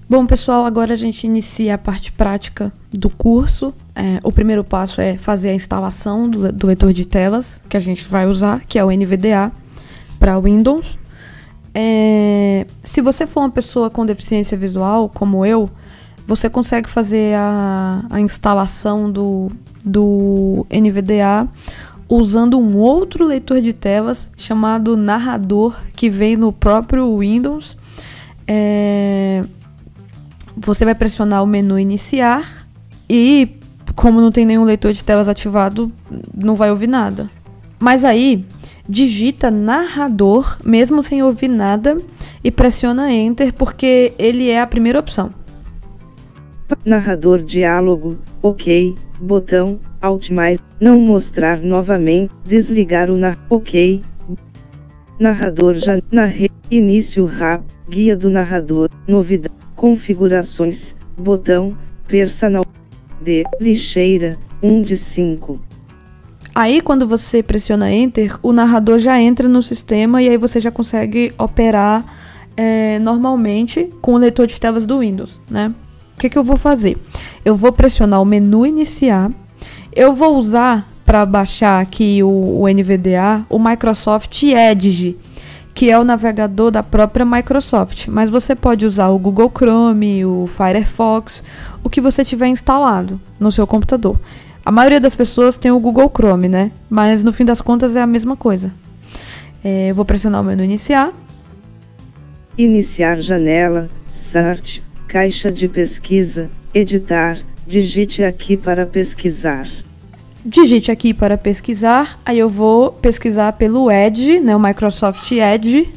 Bom, pessoal, agora a gente inicia a parte prática do curso. O primeiro passo é fazer a instalação do leitor de telas, que a gente vai usar, que é o NVDA para Windows. Se você for uma pessoa com deficiência visual, como eu, você consegue fazer a instalação do NVDA usando um outro leitor de telas chamado Narrador, que vem no próprio Windows. Você vai pressionar o menu Iniciar e, como não tem nenhum leitor de telas ativado, não vai ouvir nada. Mas aí, digita Narrador, mesmo sem ouvir nada, e pressiona Enter, porque ele é a primeira opção. Narrador diálogo, OK, botão, Alt mais, não mostrar novamente, desligar o OK. Narrador já, início RAP, guia do narrador, novidade, configurações, botão, personal, lixeira, 1 de 5. Aí quando você pressiona Enter, o narrador já entra no sistema e aí você já consegue operar normalmente com o leitor de telas do Windows, né? O que eu vou fazer? Eu vou pressionar o menu Iniciar. Eu vou usar para baixar aqui o NVDA, o Microsoft Edge, que é o navegador da própria Microsoft. Mas você pode usar o Google Chrome, o Firefox, o que você tiver instalado no seu computador. A maioria das pessoas tem o Google Chrome, né? Mas no fim das contas é a mesma coisa. Eu vou pressionar o menu Iniciar. Iniciar janela, Search, caixa de pesquisa, editar, digite aqui para pesquisar. Digite aqui para pesquisar, aí eu vou pesquisar pelo Edge, né, o Microsoft Edge.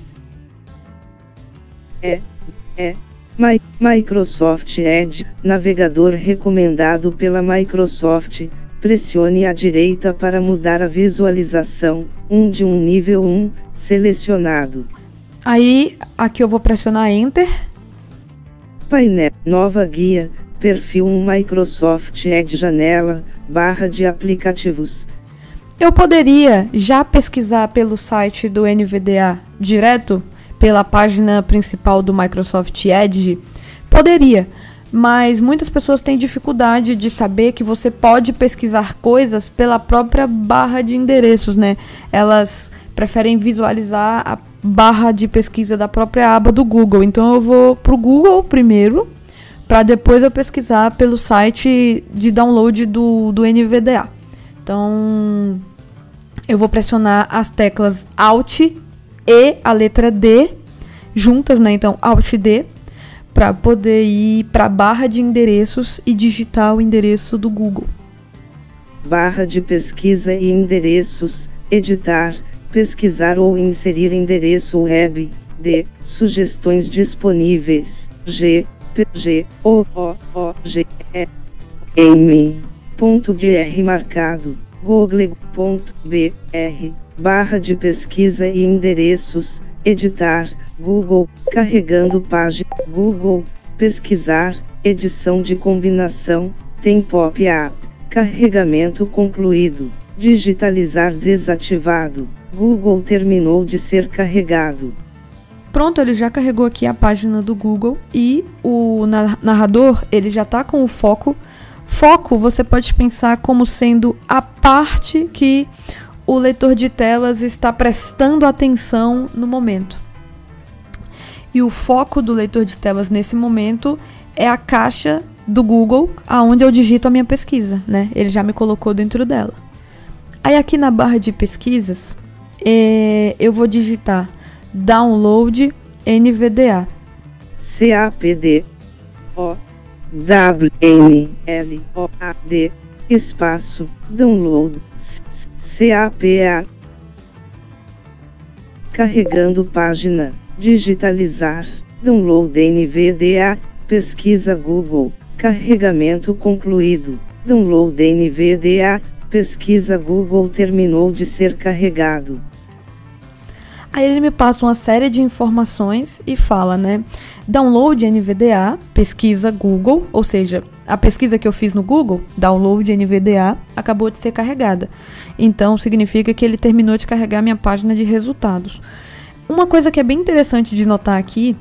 Microsoft Edge, navegador recomendado pela Microsoft. Pressione à direita para mudar a visualização, de um nível 1, selecionado. Aí, aqui eu vou pressionar Enter. Painel, nova guia, perfil Microsoft Edge janela, barra de aplicativos. Eu poderia já pesquisar pelo site do NVDA direto, pela página principal do Microsoft Edge? Poderia, mas muitas pessoas têm dificuldade de saber que você pode pesquisar coisas pela própria barra de endereços, né? Elas preferem visualizar a barra de pesquisa da própria aba do Google. Então eu vou pro Google primeiro, para depois eu pesquisar pelo site de download do NVDA. Então eu vou pressionar as teclas Alt e a letra D juntas, né? Então Alt D, para poder ir para a barra de endereços e digitar o endereço do Google. Barra de pesquisa e endereços, editar, pesquisar ou inserir endereço web, D, sugestões disponíveis, G, P, G, O, G, E, M.gr marcado, google.br, barra de pesquisa e endereços, editar, Google, carregando página, Google, pesquisar, edição de combinação, tem pop-up, carregamento concluído, digitalizar desativado, Google terminou de ser carregado. Pronto, ele já carregou aqui a página do Google e o narrador, ele já está com o foco. Foco você pode pensar como sendo a parte que o leitor de telas está prestando atenção no momento. E o foco do leitor de telas nesse momento é a caixa do Google, aonde eu digito a minha pesquisa, né? Ele já me colocou dentro dela. Aí aqui na barra de pesquisas, eu vou digitar Download NVDA. CAPD O W N L O A D espaço Download CAPA. Carregando página, digitalizar, Download NVDA, pesquisa Google, carregamento concluído, Download NVDA, pesquisa Google terminou de ser carregado. Aí ele me passa uma série de informações e fala, né? Download NVDA, pesquisa Google, ou seja, a pesquisa que eu fiz no Google, Download NVDA, acabou de ser carregada. Então, significa que ele terminou de carregar minha página de resultados. Uma coisa que é bem interessante de notar aqui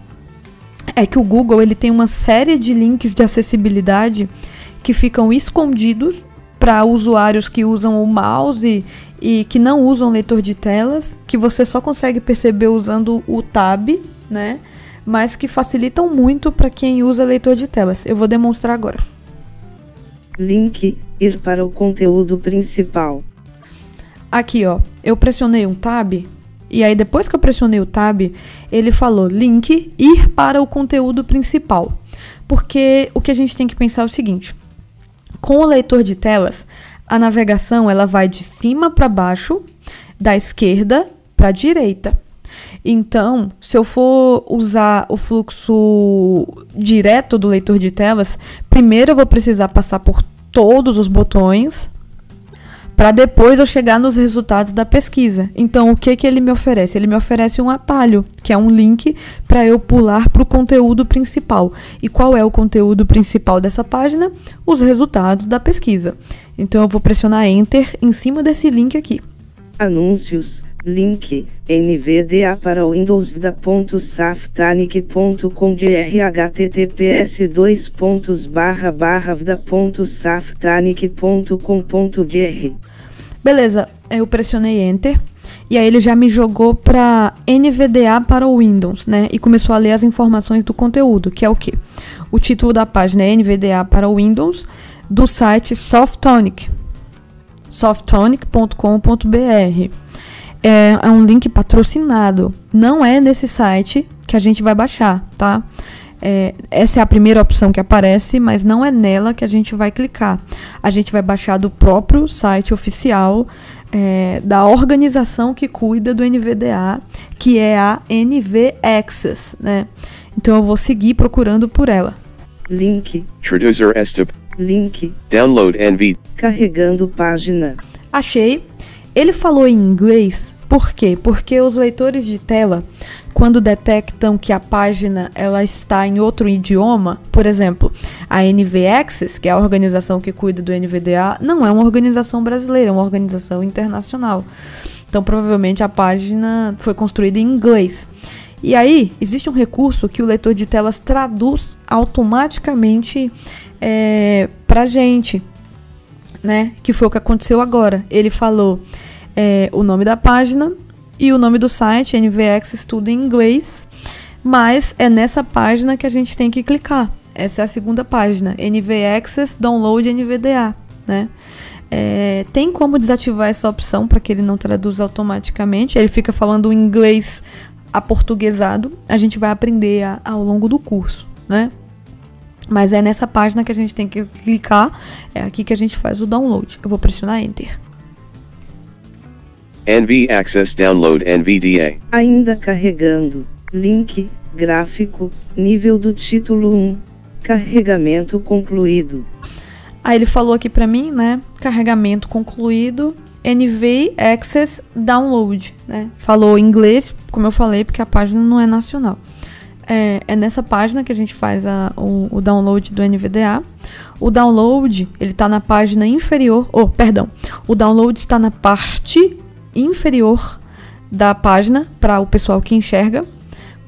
é que o Google ele tem uma série de links de acessibilidade que ficam escondidos para usuários que usam o mouse e que não usam leitor de telas, que você só consegue perceber usando o Tab, né? Mas que facilitam muito para quem usa leitor de telas. Eu vou demonstrar agora. Link, ir para o conteúdo principal. Aqui, ó, eu pressionei um Tab, e aí depois que eu pressionei o Tab, ele falou link, ir para o conteúdo principal. Porque o que a gente tem que pensar é o seguinte: com o leitor de telas, a navegação ela vai de cima para baixo, da esquerda para a direita. Então, se eu for usar o fluxo direto do leitor de telas, primeiro eu vou precisar passar por todos os botões, para depois eu chegar nos resultados da pesquisa. Então, o que ele me oferece? Ele me oferece um atalho, que é um link para eu pular para o conteúdo principal. E qual é o conteúdo principal dessa página? Os resultados da pesquisa. Então, eu vou pressionar Enter em cima desse link aqui. Anúncios, link, NVDA para Windows vda.saftanic.com.br https://vda.saftanic.com.br. Beleza, eu pressionei Enter e aí ele já me jogou para NVDA para o Windows, né? E começou a ler as informações do conteúdo, que é o quê? O título da página é NVDA para o Windows, do site Softonic, softonic.com.br. É um link patrocinado. Não é nesse site que a gente vai baixar, tá? Essa é a primeira opção que aparece, mas não é nela que a gente vai clicar. A gente vai baixar do próprio site oficial da organização que cuida do NVDA, que é a NV Access, né? Então eu vou seguir procurando por ela. Link. Traducer este. Link. Download NV. Carregando página. Achei. Ele falou em inglês, por quê? Porque os leitores de tela, quando detectam que a página ela está em outro idioma, por exemplo, a NV Access, que é a organização que cuida do NVDA, não é uma organização brasileira, é uma organização internacional. Então, provavelmente, a página foi construída em inglês. E aí, existe um recurso que o leitor de telas traduz automaticamente pra gente, né? Que foi o que aconteceu agora. Ele falou o nome da página e o nome do site, NV Access, tudo em inglês, mas é nessa página que a gente tem que clicar. Essa é a segunda página, NV Access Download NVDA, né? Tem como desativar essa opção para que ele não traduza automaticamente. Ele fica falando o inglês aportuguesado. A gente vai aprender ao longo do curso, né? Mas é nessa página que a gente tem que clicar. É aqui que a gente faz o download. Eu vou pressionar Enter. NV Access Download NVDA. Ainda carregando. Link, gráfico, nível do título 1. Carregamento concluído. Aí ele falou aqui pra mim, né? Carregamento concluído. NV Access Download, né? Falou em inglês, como eu falei, porque a página não é nacional. É nessa página que a gente faz o download do NVDA. O download, ele tá na página inferior, o download está na parte inferior da página, para o pessoal que enxerga.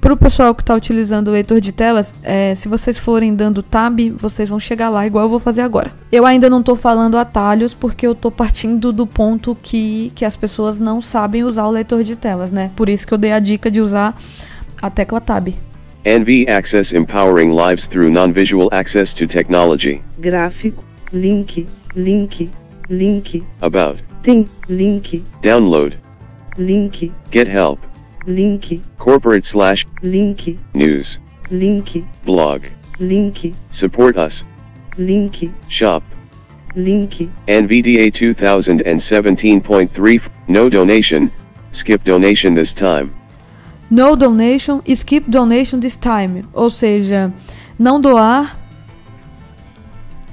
Para o pessoal que está utilizando o leitor de telas, se vocês forem dando tab, vocês vão chegar lá, igual eu vou fazer agora. Eu ainda não estou falando atalhos, porque eu estou partindo do ponto que as pessoas não sabem usar o leitor de telas, né? Por isso que eu dei a dica de usar a tecla tab. NV Access Empowering Lives Through Non-Visual Access to Technology. Gráfico, link, link, link. About. Tem, link. Download. Link. Get help. Link. Corporate / Link. News. Link. Blog. Link. Support us. Link. Shop. Link. NVDA 2017.3. No donation. Skip donation this time. No donation, skip donation this time. Ou seja, não doar,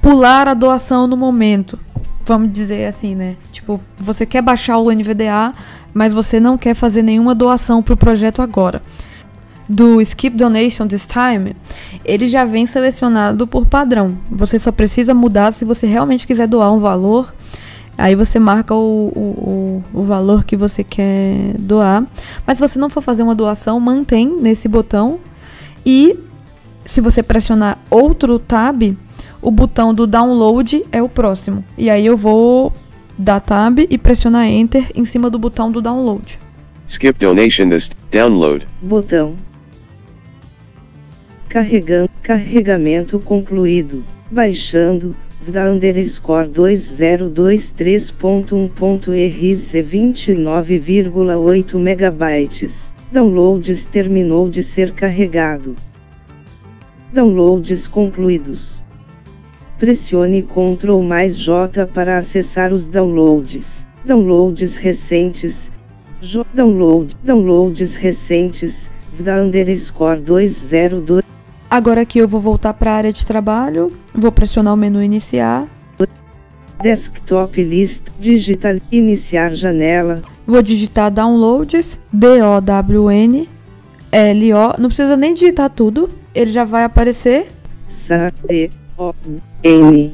pular a doação no momento. Vamos dizer assim, né? Tipo, você quer baixar o NVDA, mas você não quer fazer nenhuma doação para o projeto agora. Do Skip Donation This Time, ele já vem selecionado por padrão. Você só precisa mudar se você realmente quiser doar um valor. Aí você marca o valor que você quer doar. Mas se você não for fazer uma doação, mantém nesse botão. E se você pressionar outro tab, o botão do download é o próximo. E aí eu vou dar tab e pressionar enter em cima do botão do download. Skip donation this download. Botão. Carregando. Carregamento concluído. Baixando. VDA_2023.1.RZ 29,8 MB. Downloads terminou de ser carregado. Downloads concluídos. Pressione Ctrl+J para acessar os downloads. Downloads recentes. Downloads recentes. VDA_2002. Agora aqui eu vou voltar para a área de trabalho, vou pressionar o menu iniciar. Desktop List, digital, iniciar janela. Vou digitar downloads, DOWNLO, não precisa nem digitar tudo, ele já vai aparecer. DON.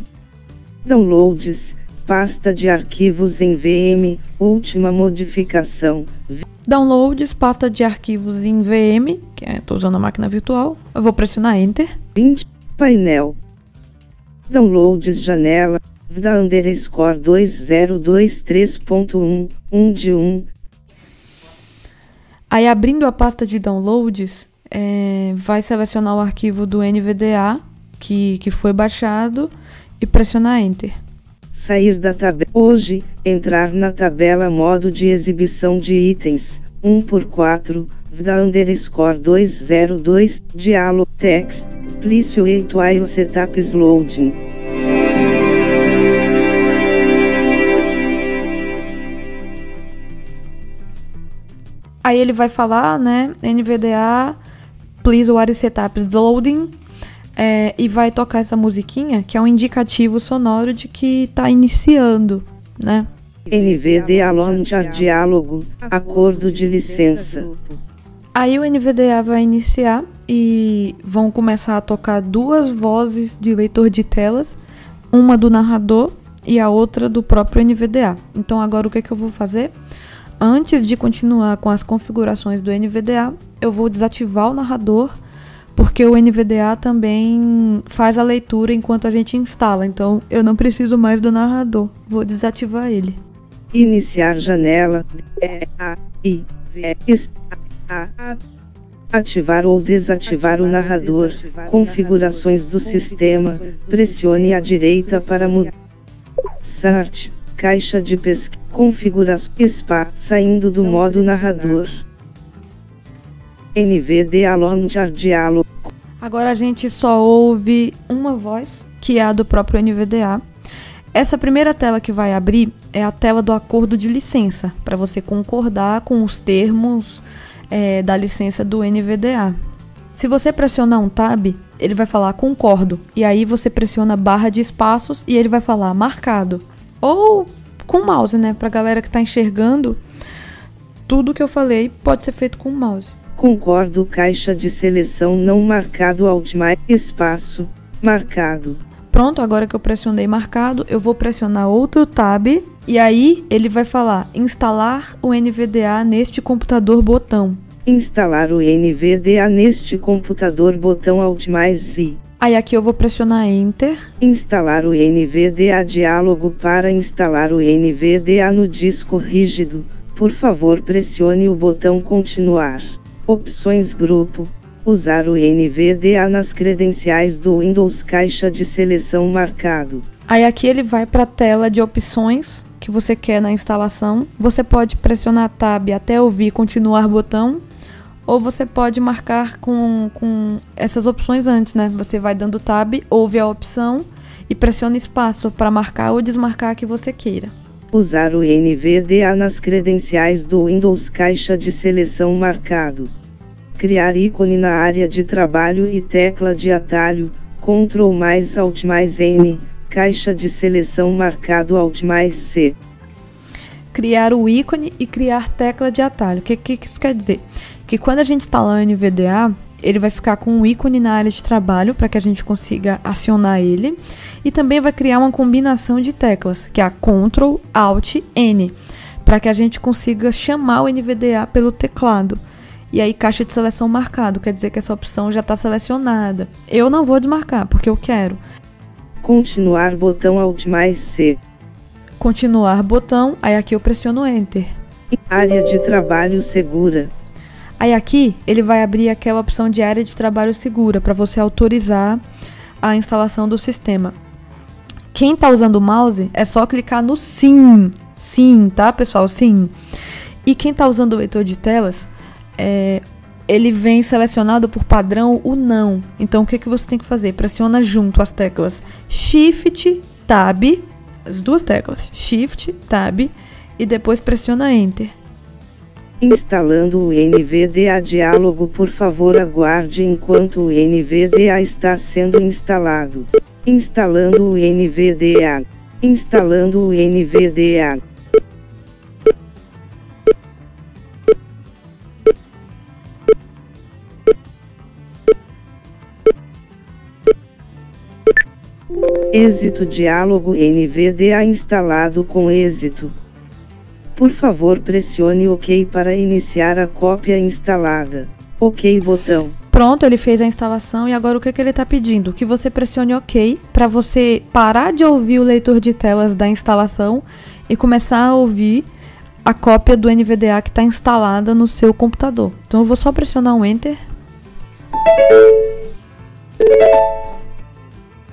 Downloads, pasta de arquivos em VM, última modificação. Downloads, pasta de arquivos em VM, que estou usando a máquina virtual. Eu vou pressionar Enter. 20, painel. Downloads, janela, VDA_2023.1, 1 de 1. Aí abrindo a pasta de downloads, vai selecionar o arquivo do NVDA que foi baixado e pressionar Enter. Sair da tabela. Hoje, entrar na tabela modo de exibição de itens, 1x4, VDA_2002, diálogo, text, please wait while setup is loading. Aí ele vai falar, né, NVDA, please while setup is loading. E vai tocar essa musiquinha, que é um indicativo sonoro de que está iniciando, né? NVDA Launcher Diálogo, acordo de licença. Aí o NVDA vai iniciar e vão começar a tocar duas vozes de leitor de telas, uma do narrador e a outra do próprio NVDA. Então agora o que eu vou fazer? Antes de continuar com as configurações do NVDA, eu vou desativar o narrador, porque o NVDA também faz a leitura enquanto a gente instala, então eu não preciso mais do narrador, vou desativar ele. Iniciar janela, ativar ou desativar o narrador, configurações do sistema, pressione à direita para mudar. Search, caixa de pesquisa, configurações, saindo do modo narrador. NVDA Launcher Diálogo. Agora a gente só ouve uma voz, que é a do próprio NVDA. Essa primeira tela que vai abrir é a tela do acordo de licença, para você concordar com os termos da licença do NVDA. Se você pressionar um tab, ele vai falar concordo, e aí você pressiona a barra de espaços e ele vai falar marcado. Ou com o mouse, né? Pra galera que tá enxergando, tudo que eu falei pode ser feito com o mouse. Concordo, caixa de seleção não marcado, Alt mais espaço, marcado. Pronto, agora que eu pressionei marcado, eu vou pressionar outro tab e aí ele vai falar instalar o NVDA neste computador, botão. Instalar o NVDA neste computador, botão Alt mais Z. Aí aqui eu vou pressionar Enter. Instalar o NVDA, diálogo para instalar o NVDA no disco rígido. Por favor, pressione o botão continuar. Opções grupo. Usar o NVDA nas credenciais do Windows, caixa de seleção marcado. Aí aqui ele vai para a tela de opções que você quer na instalação. Você pode pressionar Tab até ouvir continuar botão, ou você pode marcar com essas opções antes, né? Você vai dando Tab, ouve a opção e pressiona espaço para marcar ou desmarcar a que você queira. Usar o NVDA nas credenciais do Windows, caixa de seleção marcado. Criar ícone na área de trabalho e tecla de atalho, Ctrl mais Alt mais N, caixa de seleção marcado, Alt mais C. Criar o ícone e criar tecla de atalho. O que isso quer dizer? Que quando a gente instalar o NVDA, ele vai ficar com um ícone na área de trabalho para que a gente consiga acionar ele. E também vai criar uma combinação de teclas, que é a Ctrl, Alt, N, para que a gente consiga chamar o NVDA pelo teclado. e aí caixa de seleção marcado, quer dizer que essa opção já está selecionada. Eu não vou desmarcar, porque eu quero. Continuar, botão Alt mais C. Continuar, botão, aí aqui eu pressiono Enter. Área de trabalho segura. Aí aqui ele vai abrir aquela opção de área de trabalho segura para você autorizar a instalação do sistema. Quem está usando o mouse é só clicar no sim. Sim, tá, pessoal? Sim. E quem está usando o leitor de telas, ele vem selecionado por padrão o não. Então, o que você tem que fazer? Pressiona junto as teclas Shift, Tab, as duas teclas, Shift, Tab, e depois pressiona Enter. Instalando o NVDA diálogo, por favor aguarde enquanto o NVDA está sendo instalado. Instalando o NVDA. Instalando o NVDA. Êxito diálogo NVDA instalado com êxito. Por favor pressione OK para iniciar a cópia instalada. OK botão. Pronto, ele fez a instalação e agora o que ele está pedindo? Que você pressione OK para você parar de ouvir o leitor de telas da instalação e começar a ouvir a cópia do NVDA que está instalada no seu computador. Então eu vou só pressionar um Enter.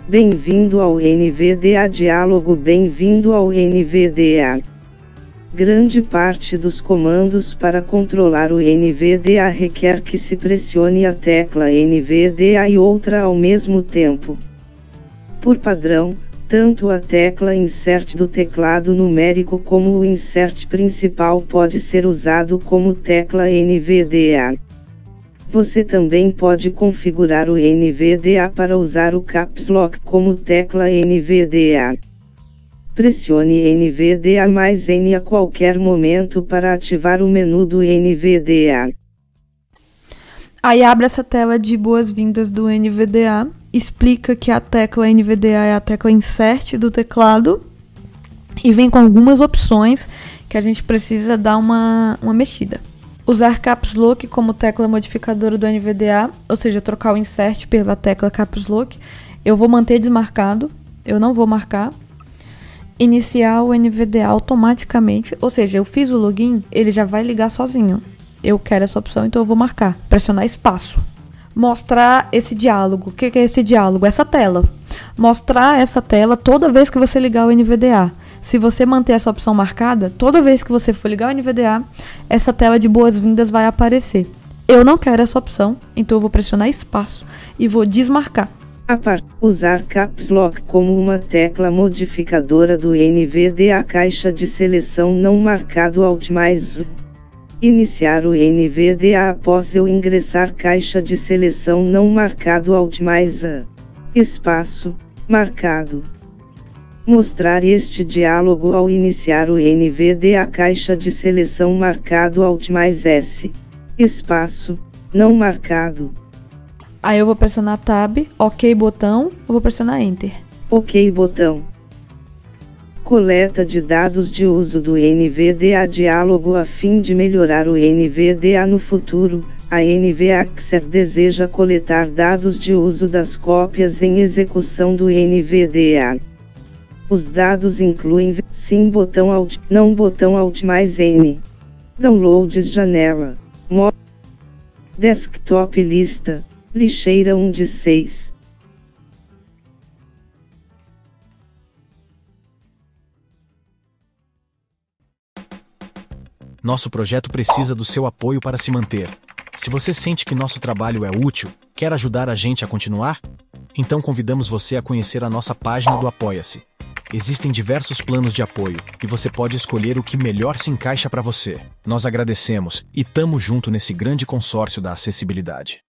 Bem-vindo ao NVDA diálogo. Bem-vindo ao NVDA. Grande parte dos comandos para controlar o NVDA requer que se pressione a tecla NVDA e outra ao mesmo tempo. Por padrão, tanto a tecla Insert do teclado numérico como o Insert principal pode ser usado como tecla NVDA. Você também pode configurar o NVDA para usar o Caps Lock como tecla NVDA. Pressione NVDA mais N a qualquer momento para ativar o menu do NVDA. Aí abre essa tela de boas-vindas do NVDA, explica que a tecla NVDA é a tecla Insert do teclado e vem com algumas opções que a gente precisa dar uma mexida. Usar Caps Lock como tecla modificadora do NVDA, ou seja, trocar o Insert pela tecla Caps Lock. Eu vou manter desmarcado, eu não vou marcar. Iniciar o NVDA automaticamente, ou seja, eu fiz o login, ele já vai ligar sozinho. Eu quero essa opção, então eu vou marcar, pressionar espaço. Mostrar esse diálogo. O que é esse diálogo? Essa tela. Mostrar essa tela toda vez que você ligar o NVDA. Se você manter essa opção marcada, toda vez que você for ligar o NVDA, essa tela de boas-vindas vai aparecer. Eu não quero essa opção, então eu vou pressionar espaço e vou desmarcar. Usar Caps Lock como uma tecla modificadora do NVDA. Caixa de seleção não marcado Alt mais U. Iniciar o NVDA após eu ingressar. Caixa de seleção não marcado Alt mais A. Espaço, marcado. Mostrar este diálogo ao iniciar o NVDA. Caixa de seleção marcado Alt mais S. Espaço, não marcado. Aí eu vou pressionar Tab, OK botão, eu vou pressionar Enter. OK botão. Coleta de dados de uso do NVDA diálogo. A fim de melhorar o NVDA no futuro, a NVAccess deseja coletar dados de uso das cópias em execução do NVDA. Os dados incluem sim botão Alt, não botão Alt mais N. Downloads janela. Desktop lista. Lixeira 1 de 6. Nosso projeto precisa do seu apoio para se manter. Se você sente que nosso trabalho é útil, quer ajudar a gente a continuar? Então convidamos você a conhecer a nossa página do Apoia-se. Existem diversos planos de apoio, e você pode escolher o que melhor se encaixa para você. Nós agradecemos e tamo junto nesse grande consórcio da acessibilidade.